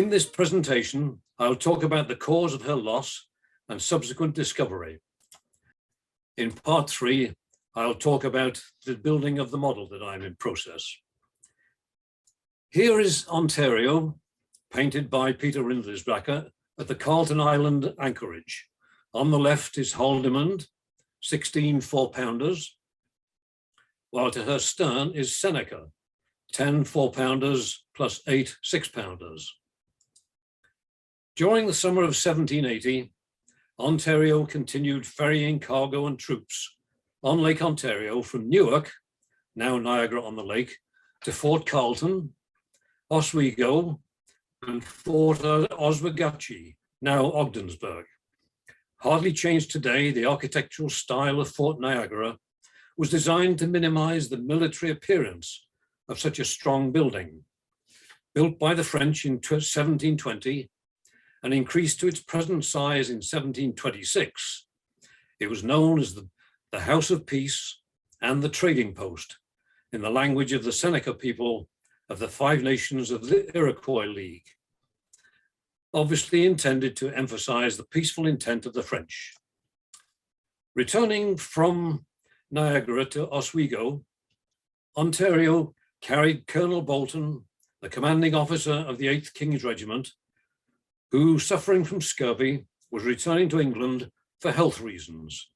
In this presentation, I'll talk about the cause of her loss and subsequent discovery. In part 3, I'll talk about the building of the model that I'm in process. Here is Ontario, painted by Peter Rindlisbacher at the Carlton Island anchorage. On the left is Haldimand, 16 4-pounders, while to her stern is Seneca, 10 4-pounders plus 8 6-pounders. During the summer of 1780, Ontario continued ferrying cargo and troops on Lake Ontario from Newark, now Niagara on the Lake, to Fort Carlton, Oswego, and Fort Oswegatchie, now Ogdensburg. Hardly changed today, the architectural style of Fort Niagara was designed to minimize the military appearance of such a strong building. Built by the French in 1720 and increased to its present size in 1726, it was known as the House of Peace and the Trading Post, in the language of the Seneca people of the Five Nations of the Iroquois League, obviously intended to emphasize the peaceful intent of the French. Returning from Niagara to Oswego, Ontario carried Colonel Bolton, the commanding officer of the 8th King's Regiment, who, suffering from scurvy, was returning to England for health reasons.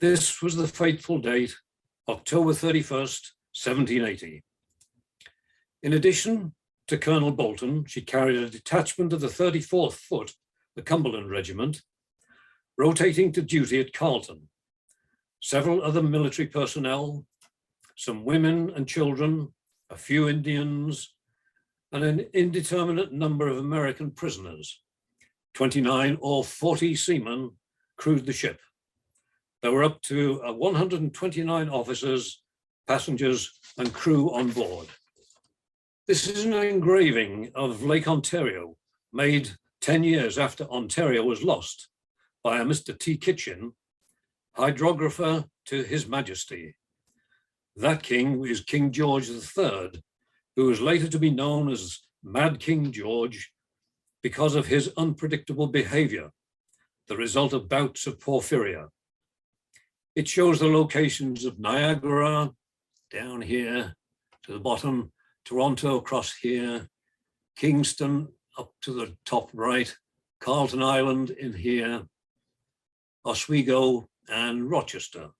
This was the fateful date, October 31st, 1780. In addition to Colonel Bolton, she carried a detachment of the 34th Foot, the Cumberland Regiment, rotating to duty at Carlton. Several other military personnel, some women and children, a few Indians, and an indeterminate number of American prisoners. 29 or 40 seamen crewed the ship. There were up to 129 officers, passengers, and crew on board. This is an engraving of Lake Ontario, made 10 years after Ontario was lost by a Mr. T. Kitchen, hydrographer to His Majesty. That king is King George III, who was later to be known as Mad King George because of his unpredictable behavior, the result of bouts of porphyria. It shows the locations of Niagara down here to the bottom, Toronto across here, Kingston up to the top right, Carlton Island in here, Oswego and Rochester.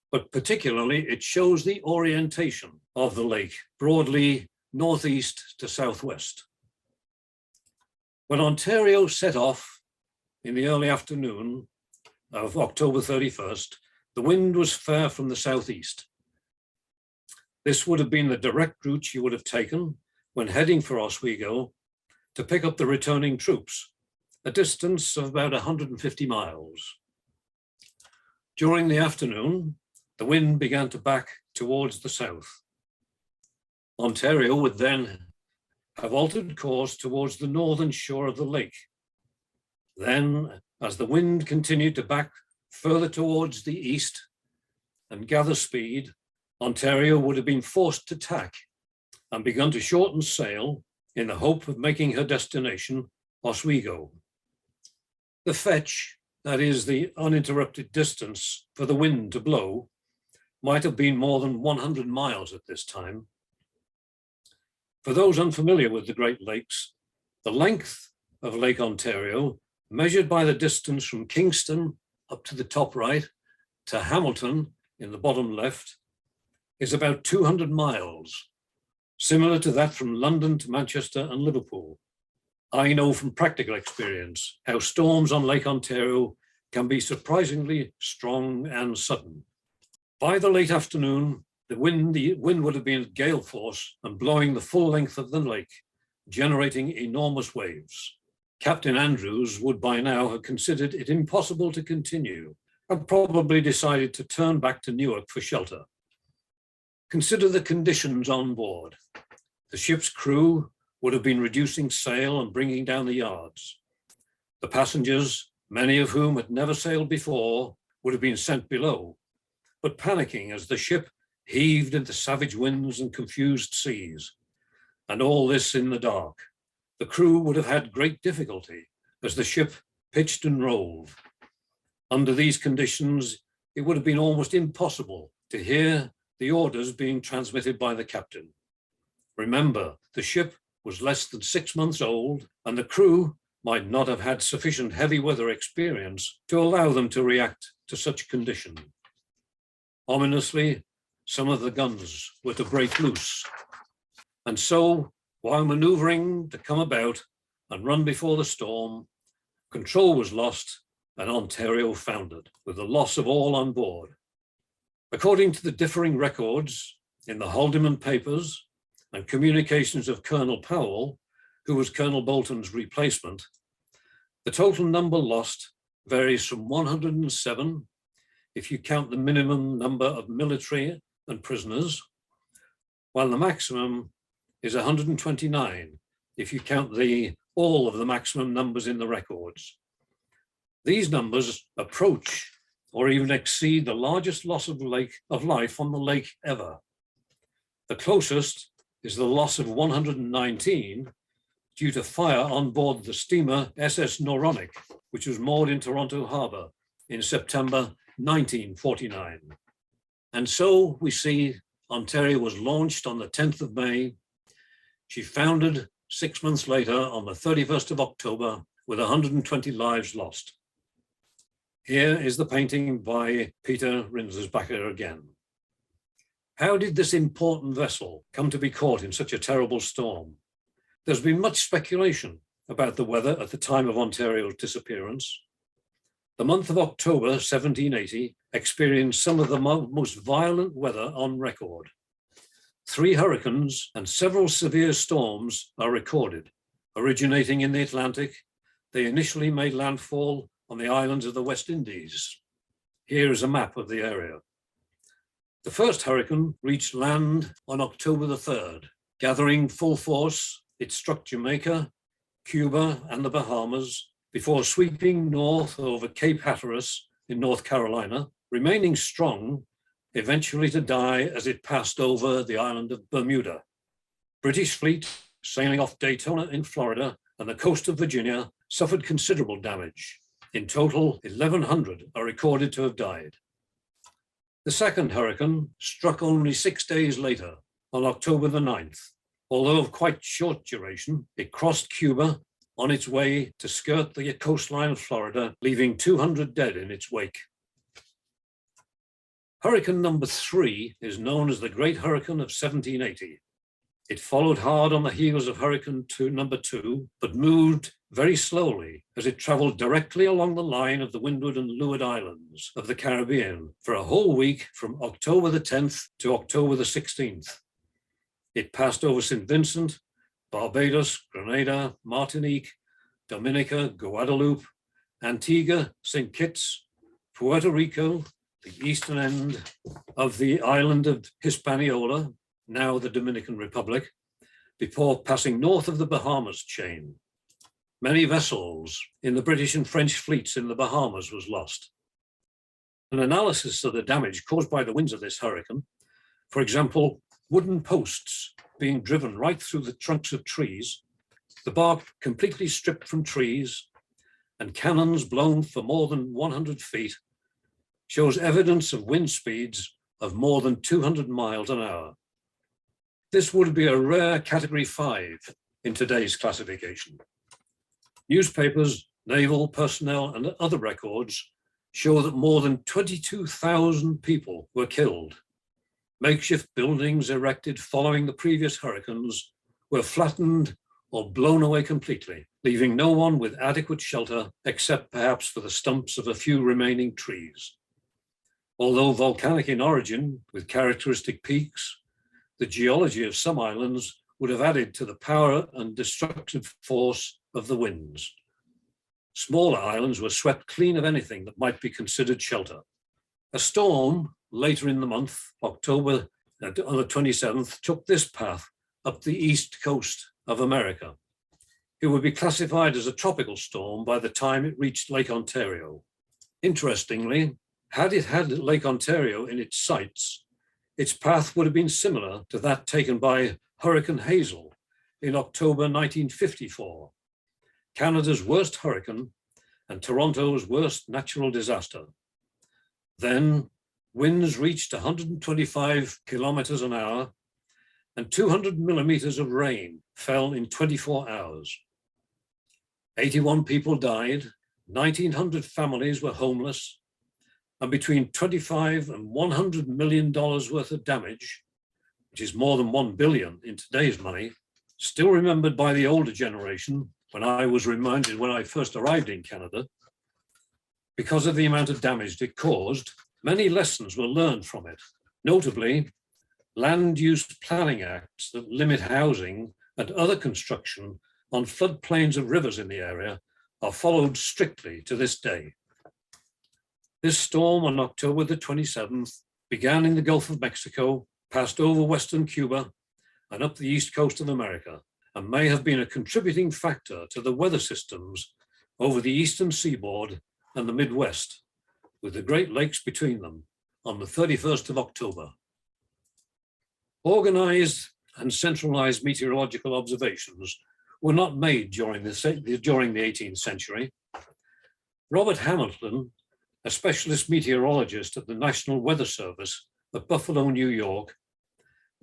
But particularly it shows the orientation of the lake, broadly northeast to southwest. When Ontario set off in the early afternoon of October 31st, the wind was fair from the southeast. This would have been the direct route she would have taken when heading for Oswego to pick up the returning troops, a distance of about 150 miles. During the afternoon, the wind began to back towards the south. Ontario would then have altered course towards the northern shore of the lake. Then, as the wind continued to back further towards the east and gather speed, Ontario would have been forced to tack and begun to shorten sail in the hope of making her destination Oswego. The fetch, that is the uninterrupted distance for the wind to blow, might have been more than 100 miles at this time. For those unfamiliar with the Great Lakes, the length of Lake Ontario, measured by the distance from Kingston up to the top right to Hamilton in the bottom left, is about 200 miles, similar to that from London to Manchester and Liverpool. I know from practical experience how storms on Lake Ontario can be surprisingly strong and sudden. By the late afternoon, the wind would have been at gale force and blowing the full length of the lake, generating enormous waves. Captain Andrews would by now have considered it impossible to continue and probably decided to turn back to Newark for shelter. Consider the conditions on board. The ship's crew would have been reducing sail and bringing down the yards. The passengers, many of whom had never sailed before, would have been sent below, but panicking as the ship heaved into savage winds and confused seas. and all this in the dark. The crew would have had great difficulty as the ship pitched and rolled. Under these conditions, it would have been almost impossible to hear the orders being transmitted by the captain. Remember, the ship was less than 6 months old, and the crew might not have had sufficient heavy weather experience to allow them to react to such conditions. Ominously, some of the guns were to break loose. And so, while maneuvering to come about and run before the storm, control was lost and Ontario foundered, with the loss of all on board. According to the differing records in the Haldeman papers and communications of Colonel Powell, who was Colonel Bolton's replacement, the total number lost varies from 107, if you count the minimum number of military and prisoners, while the maximum is 129, if you count all of the maximum numbers in the records. These numbers approach or even exceed the largest loss of life on the lake ever. The closest is the loss of 119 due to fire on board the steamer SS Noronic, which was moored in Toronto Harbour in September 1949. And so we see Ontario was launched on the 10th of May. She foundered 6 months later on the 31st of October with 120 lives lost. Here is the painting by Peter Rinzersbacher again. How did this important vessel come to be caught in such a terrible storm? There's been much speculation about the weather at the time of Ontario's disappearance. The month of October 1780 experienced some of the most violent weather on record. 3 hurricanes and several severe storms are recorded. Originating in the Atlantic, they initially made landfall on the islands of the West Indies. Here is a map of the area. The first hurricane reached land on October the 3rd, gathering full force. It struck Jamaica, Cuba, and the Bahamas before sweeping north over Cape Hatteras in North Carolina, remaining strong, eventually to die as it passed over the island of Bermuda. British fleet sailing off Daytona in Florida and the coast of Virginia suffered considerable damage. In total, 1,100 are recorded to have died. The second hurricane struck only 6 days later, on October the 9th. Although of quite short duration, it crossed Cuba on its way to skirt the coastline of Florida, leaving 200 dead in its wake. Hurricane number 3 is known as the Great Hurricane of 1780. It followed hard on the heels of Hurricane number 2, but moved very slowly as it traveled directly along the line of the Windward and Leeward Islands of the Caribbean for a whole week from October the 10th to October the 16th. It passed over St. Vincent, Barbados, Grenada, Martinique, Dominica, Guadeloupe, Antigua, St. Kitts, Puerto Rico, the eastern end of the island of Hispaniola, now the Dominican Republic, before passing north of the Bahamas chain. Many vessels in the British and French fleets in the Bahamas was lost. An analysis of the damage caused by the winds of this hurricane, for example, wooden posts being driven right through the trunks of trees, the bark completely stripped from trees, and cannons blown for more than 100 feet, shows evidence of wind speeds of more than 200 miles an hour. This would be a rare Category 5 in today's classification. Newspapers, naval personnel, and other records show that more than 22,000 people were killed. Makeshift buildings erected following the previous hurricanes were flattened or blown away completely, leaving no one with adequate shelter except perhaps for the stumps of a few remaining trees. Although volcanic in origin, with characteristic peaks, the geology of some islands would have added to the power and destructive force of the winds. Smaller islands were swept clean of anything that might be considered shelter. A storm later in the month, October on the 27th, took this path up the east coast of America. It would be classified as a tropical storm by the time it reached Lake Ontario. Interestingly, had it had Lake Ontario in its sights, its path would have been similar to that taken by Hurricane Hazel in October 1954, Canada's worst hurricane and Toronto's worst natural disaster. Then winds reached 125 kilometers an hour and 200 millimeters of rain fell in 24 hours. 81 people died, 1,900 families were homeless, and between $25 and $100 million worth of damage, which is more than 1 billion in today's money, still remembered by the older generation when I was reminded when I first arrived in Canada. Because of the amount of damage it caused, many lessons were learned from it, notably land use planning acts that limit housing and other construction on floodplains of rivers in the area are followed strictly to this day. This storm on October the 27th began in the Gulf of Mexico, passed over western Cuba and up the east coast of America, and may have been a contributing factor to the weather systems over the eastern seaboard and the Midwest, with the Great Lakes between them on the 31st of October. Organized and centralized meteorological observations were not made during the 18th century. Robert Hamilton, a specialist meteorologist at the National Weather Service at Buffalo, New York,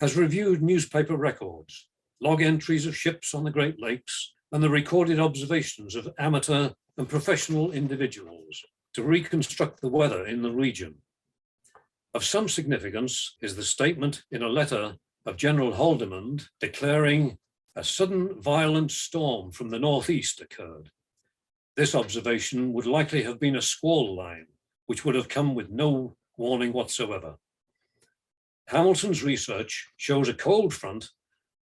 has reviewed newspaper records, log entries of ships on the Great Lakes, and the recorded observations of amateur and professional individuals to reconstruct the weather in the region. Of some significance is the statement in a letter of General Haldimand declaring a sudden violent storm from the northeast occurred. This observation would likely have been a squall line, which would have come with no warning whatsoever. Hamilton's research shows a cold front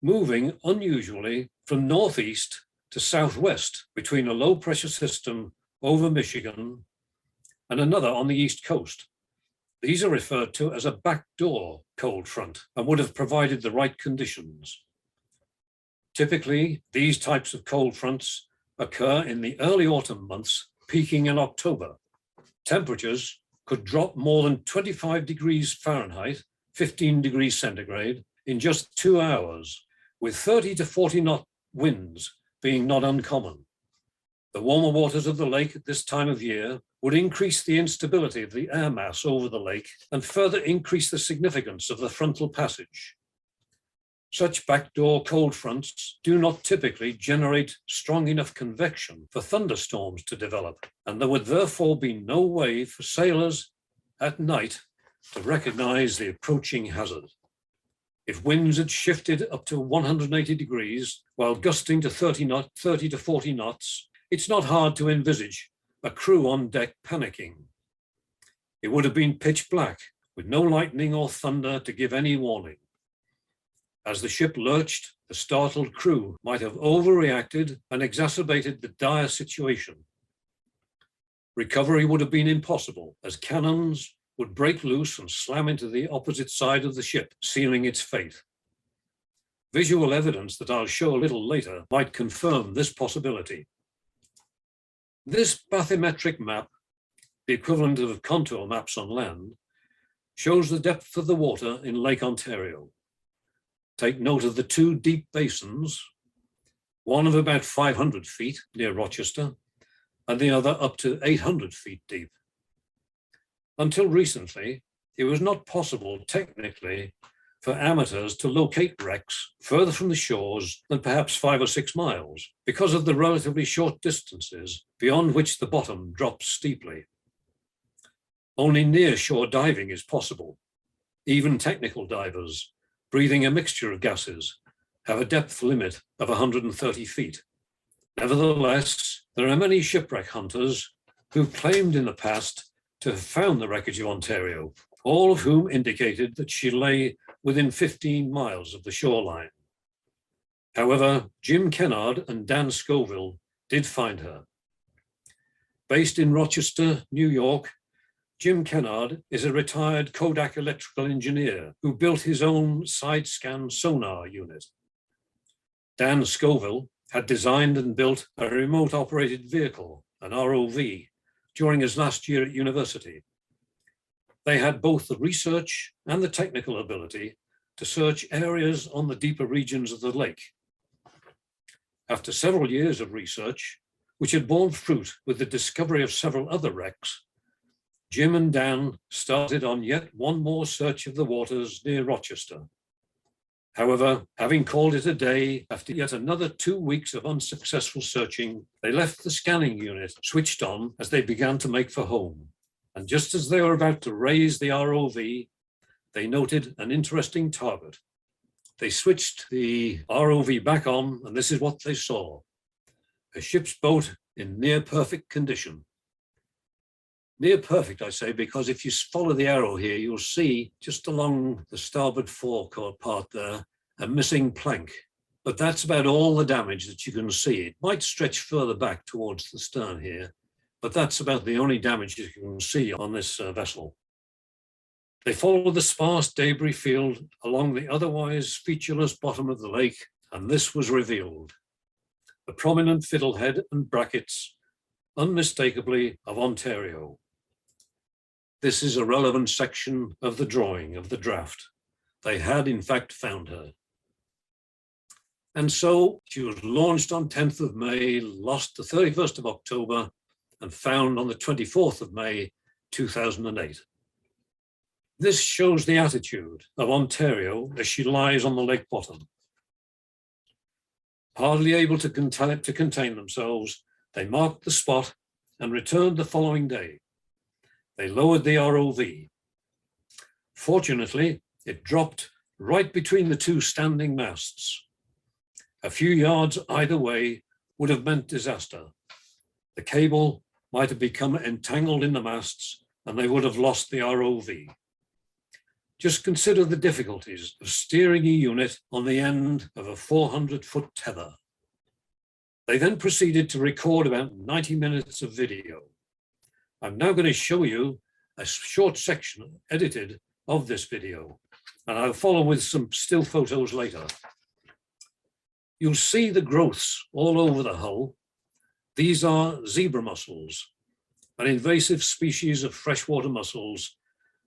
moving unusually from northeast to southwest between a low pressure system over Michigan and another on the east coast. These are referred to as a backdoor cold front and would have provided the right conditions. Typically, these types of cold fronts occur in the early autumn months, peaking in October. Temperatures could drop more than 25 degrees Fahrenheit, 15 degrees centigrade, in just 2 hours, with 30 to 40 knot winds being not uncommon. The warmer waters of the lake at this time of year would increase the instability of the air mass over the lake and further increase the significance of the frontal passage. Such backdoor cold fronts do not typically generate strong enough convection for thunderstorms to develop, and there would therefore be no way for sailors at night to recognize the approaching hazard. If winds had shifted up to 180 degrees while gusting to 30 to 40 knots, it's not hard to envisage a crew on deck panicking. It would have been pitch black with no lightning or thunder to give any warning. As the ship lurched, the startled crew might have overreacted and exacerbated the dire situation. Recovery would have been impossible, as cannons would break loose and slam into the opposite side of the ship, sealing its fate. Visual evidence that I'll show a little later might confirm this possibility. This bathymetric map, the equivalent of contour maps on land, shows the depth of the water in Lake Ontario. Take note of the two deep basins, one of about 500 feet near Rochester, and the other up to 800 feet deep. Until recently, it was not possible technically for amateurs to locate wrecks further from the shores than perhaps 5 or 6 miles because of the relatively short distances beyond which the bottom drops steeply. Only near shore diving is possible. Even technical divers, breathing a mixture of gases, have a depth limit of 130 feet. Nevertheless, there are many shipwreck hunters who've claimed in the past to have found the wreckage of Ontario, all of whom indicated that she lay within 15 miles of the shoreline. However, Jim Kennard and Dan Scoville did find her. Based in Rochester, New York, Jim Kennard is a retired Kodak electrical engineer who built his own side-scan sonar unit. Dan Scoville had designed and built a remote-operated vehicle, an ROV, during his last year at university. They had both the research and the technical ability to search areas on the deeper regions of the lake. After several years of research, which had borne fruit with the discovery of several other wrecks, Jim and Dan started on yet one more search of the waters near Rochester. However, having called it a day after yet another 2 weeks of unsuccessful searching, they left the scanning unit switched on as they began to make for home. And just as they were about to raise the ROV, they noted an interesting target. They switched the ROV back on, and this is what they saw: a ship's boat in near perfect condition. Near perfect, I say, because if you follow the arrow here, you'll see just along the starboard forecourt part there, a missing plank. But that's about all the damage that you can see. It might stretch further back towards the stern here, but that's about the only damage you can see on this vessel. They followed the sparse debris field along the otherwise featureless bottom of the lake, and this was revealed: the prominent fiddlehead and brackets, unmistakably of Ontario. This is a relevant section of the drawing of the draft. They had in fact found her. And so she was launched on 10th of May, lost the 31st of October, and found on the 24th of May, 2008. This shows the attitude of Ontario as she lies on the lake bottom. Hardly able to contain themselves, they marked the spot and returned the following day. They lowered the ROV. Fortunately, it dropped right between the two standing masts. A few yards either way would have meant disaster. The cable might have become entangled in the masts and they would have lost the ROV. Just consider the difficulties of steering a unit on the end of a 400-foot tether. They then proceeded to record about 90 minutes of video. I'm now going to show you a short section edited of this video, and I'll follow with some still photos later. You'll see the growths all over the hull. These are zebra mussels, an invasive species of freshwater mussels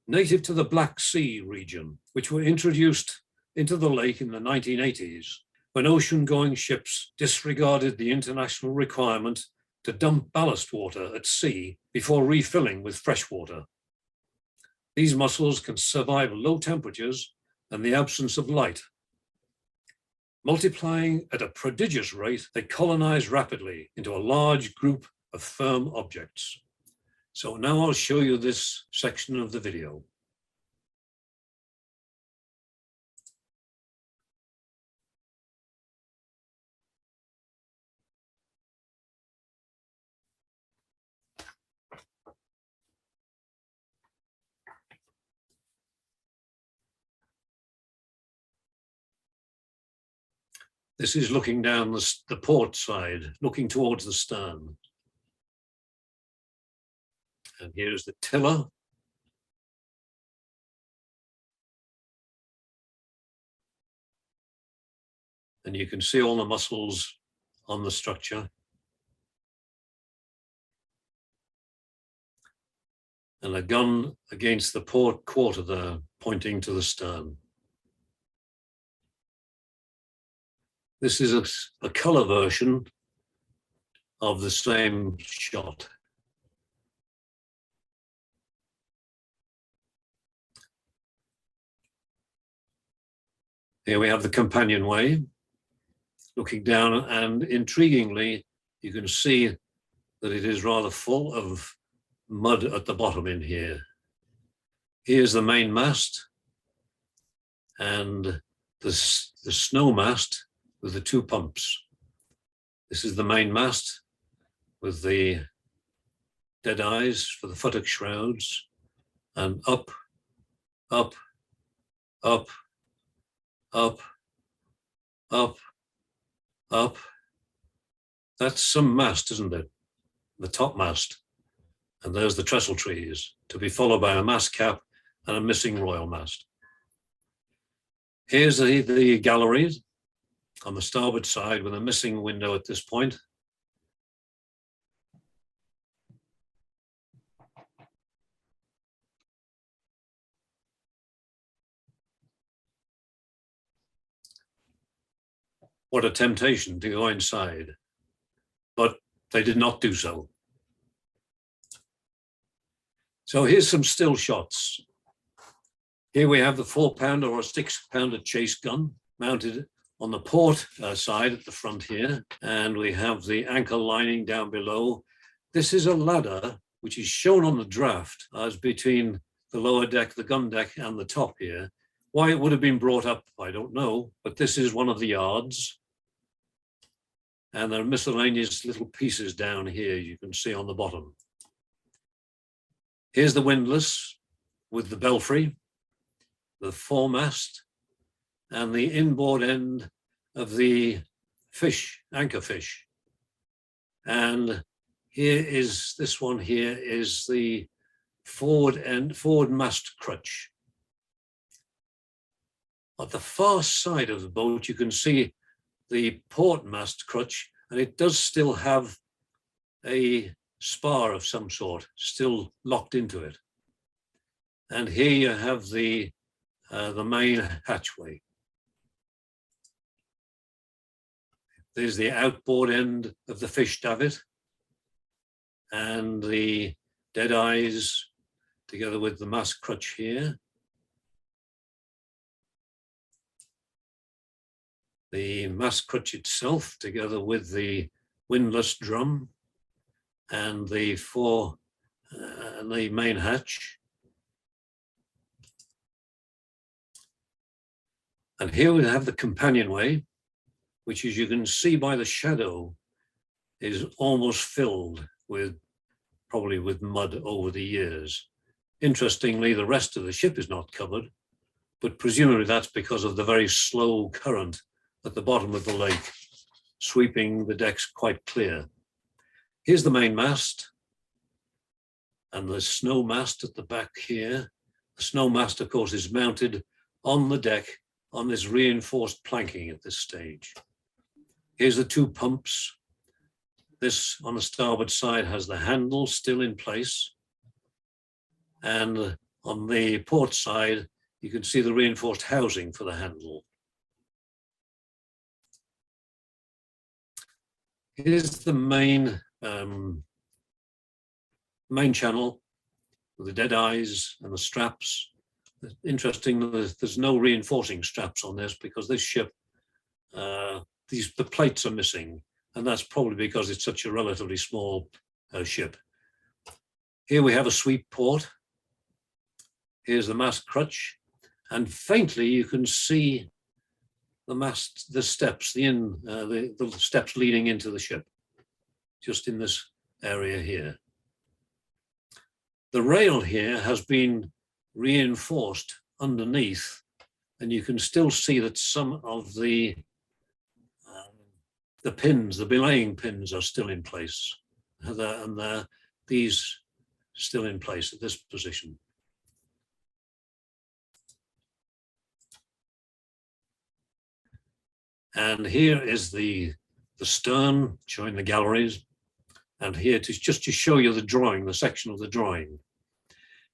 native to the Black Sea region, which were introduced into the lake in the 1980s when ocean-going ships disregarded the international requirement to dump ballast water at sea before refilling with fresh water. These mussels can survive low temperatures and the absence of light. Multiplying at a prodigious rate, they colonize rapidly into a large group of firm objects. So now I'll show you this section of the video. This is looking down the port side, looking towards the stern. And here's the tiller. And you can see all the mussels on the structure. And a gun against the port quarter there, pointing to the stern. This is a color version of the same shot. Here we have the companionway, looking down, and intriguingly, you can see that it is rather full of mud at the bottom in here. Here's the main mast and the snow mast with the two pumps. This is the main mast with the dead eyes for the futtock shrouds, and up, up, up, up, up, up. That's some mast, isn't it? The top mast. And there's the trestle trees, to be followed by a mast cap and a missing royal mast. Here's the gallery on the starboard side with a missing window at this point. What a temptation to go inside. But they did not do so. So here's some still shots. Here we have the 4-pounder or 6-pounder chase gun mounted on the port side at the front here. And we have the anchor lining down below. This is a ladder, which is shown on the draft as between the lower deck, the gun deck, and the top here. Why it would have been brought up, I don't know, but this is one of the yards. And there are miscellaneous little pieces down here you can see on the bottom. Here's the windlass with the belfry, the foremast, and the inboard end of the fish, anchor fish. And here is, this one here is the forward mast crutch. At the far side of the boat, you can see the port mast crutch, and it does still have a spar of some sort still locked into it. And here you have the main hatchway. There's the outboard end of the fish davit and the dead eyes together with the mast crutch here. The mast crutch itself together with the windlass drum and the main hatch. And here we have the companionway, which, as you can see by the shadow, is almost filled with, probably with mud over the years. Interestingly, the rest of the ship is not covered, but presumably that's because of the very slow current at the bottom of the lake, sweeping the decks quite clear. Here's the main mast and the snow mast at the back here. The snow mast, of course, is mounted on the deck on this reinforced planking at this stage. Here's the 2 pumps. This on the starboard side has the handle still in place. And on the port side, you can see the reinforced housing for the handle. Here's the main channel with the dead eyes and the straps. Interesting, there's no reinforcing straps on this because this ship, the plates are missing, and that's probably because it's such a relatively small ship. Here we have a sweep port. Here's the mast crutch, and faintly you can see the mast, the steps, the steps leading into the ship, just in this area here. The rail here has been reinforced underneath, and you can still see that some of the pins, the belaying pins, are still in place, and these still in place at this position. And here is the stern showing the galleries, and here just to show you the drawing, the section of the drawing.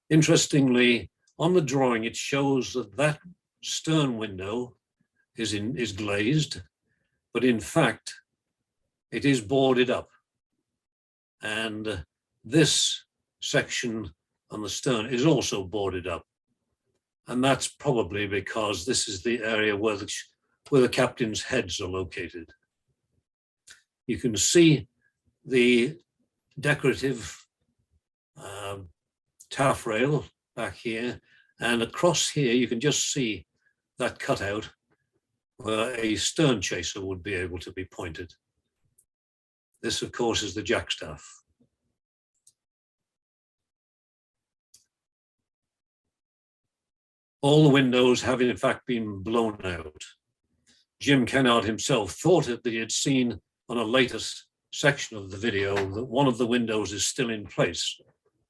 Interestingly, on the drawing it shows that stern window is glazed, but in fact it is boarded up, and this section on the stern is also boarded up, and that's probably because this is the area where the captain's heads are located. You can see the decorative taffrail back here, and across here you can just see that cutout where a stern chaser would be able to be pointed. This, of course, is the jackstaff. All the windows have in fact been blown out. Jim Kennard himself thought that he had seen on a latest section of the video that one of the windows is still in place.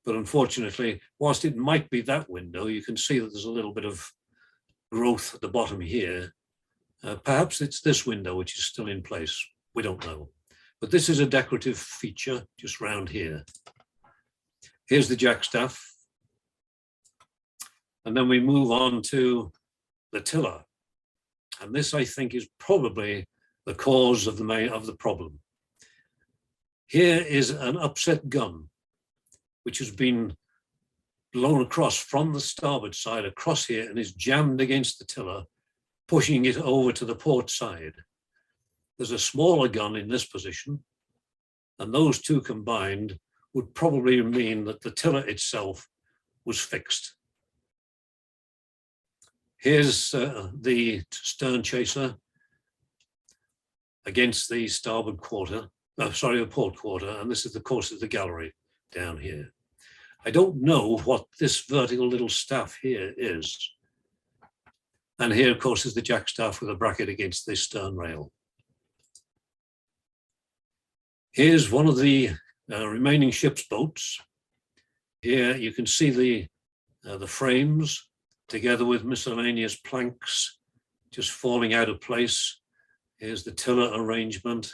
But unfortunately, whilst it might be that window, you can see that there's a little bit of growth at the bottom here. Perhaps it's this window which is still in place. We don't know. But this is a decorative feature just round here. Here's the jackstaff. And then we move on to the tiller. And this, I think, is probably the cause of the problem. Here is an upset gun, which has been blown across from the starboard side across here and is jammed against the tiller, pushing it over to the port side. There's a smaller gun in this position, and those two combined would probably mean that the tiller itself was fixed. Here's the stern chaser against the starboard quarter, the port quarter, and this is the course of the gallery down here. I don't know what this vertical little staff here is. And here, of course, is the jackstaff with a bracket against the stern rail. Here's one of the remaining ship's boats. Here you can see the frames together with miscellaneous planks just falling out of place. Here's the tiller arrangement.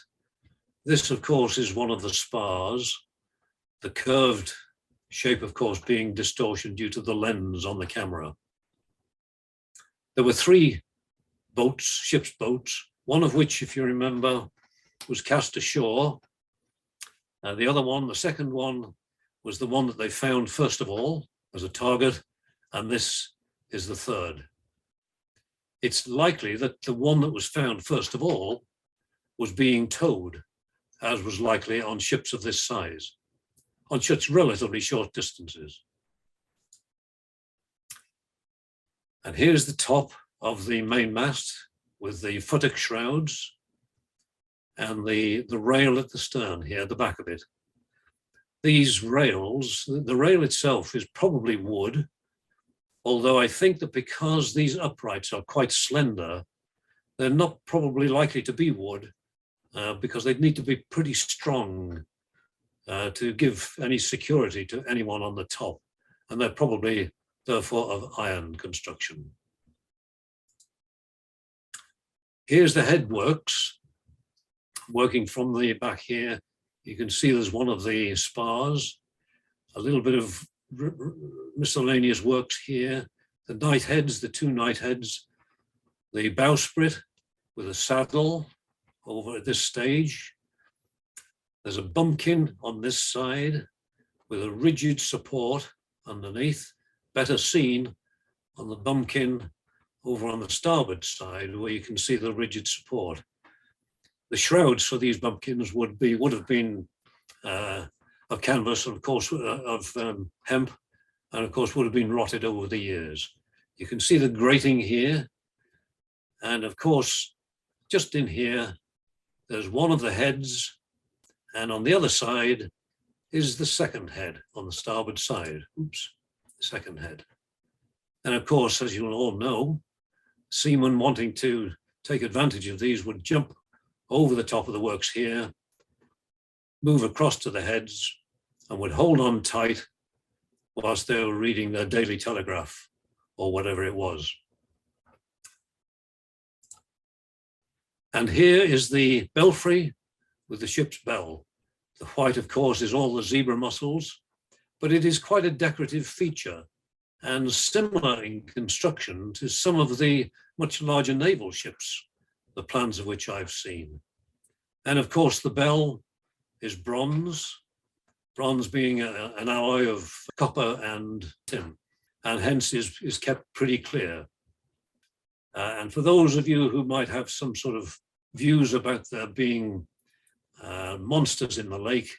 This, of course, is one of the spars. The curved shape, of course, being distortion due to the lens on the camera. There were three boats, ship's boats, one of which, if you remember, was cast ashore. The other one, the second one, was the one that they found first of all as a target, and this is the third. It's likely that the one that was found first of all was being towed, as was likely on ships of this size, on such relatively short distances. And here's the top of the main mast with the futtock shrouds and the rail at the stern here, the back of it. These rails, the rail itself is probably wood, although I think that because these uprights are quite slender, they're not probably likely to be wood because they'd need to be pretty strong to give any security to anyone on the top. And they're probably therefore of iron construction. Here's the headworks. Working from the back here, you can see there's one of the spars, a little bit of miscellaneous works here, the knight heads, the two knight heads, the bowsprit with a saddle over at this stage. There's a bumpkin on this side with a rigid support underneath, better seen on the bumpkin over on the starboard side where you can see the rigid support. The shrouds for these bumpkins would have been of canvas, and of course of hemp, and of course would have been rotted over the years. You can see the grating here, and of course just in here there's one of the heads, and on the other side is the second head on the starboard side. Oops, the second head. And of course, as you'll all know, seamen wanting to take advantage of these would jump over the top of the works here, move across to the heads, and would hold on tight whilst they were reading their Daily Telegraph or whatever it was. And here is the belfry with the ship's bell. The white, of course, is all the zebra mussels, but it is quite a decorative feature and similar in construction to some of the much larger naval ships, the plans of which I've seen. And of course, the bell is bronze, bronze being an alloy of copper and tin, and hence is kept pretty clear. And for those of you who might have some sort of views about there being monsters in the lake,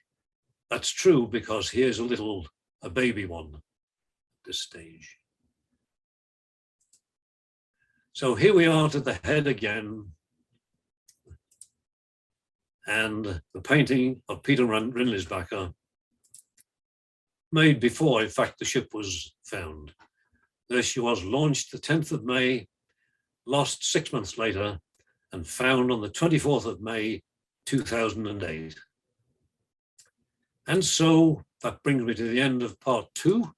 that's true, because here's a baby one at this stage. So here we are to the head again, and the painting of Peter Rinlesbacher, made before, in fact, the ship was found. There she was, launched the 10th of May, lost 6 months later, and found on the 24th of May, 2008. And so that brings me to the end of part 2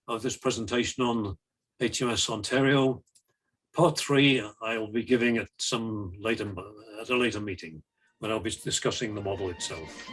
of this presentation on HMS Ontario. Part 3 I'll be giving at a later meeting when I'll be discussing the model itself.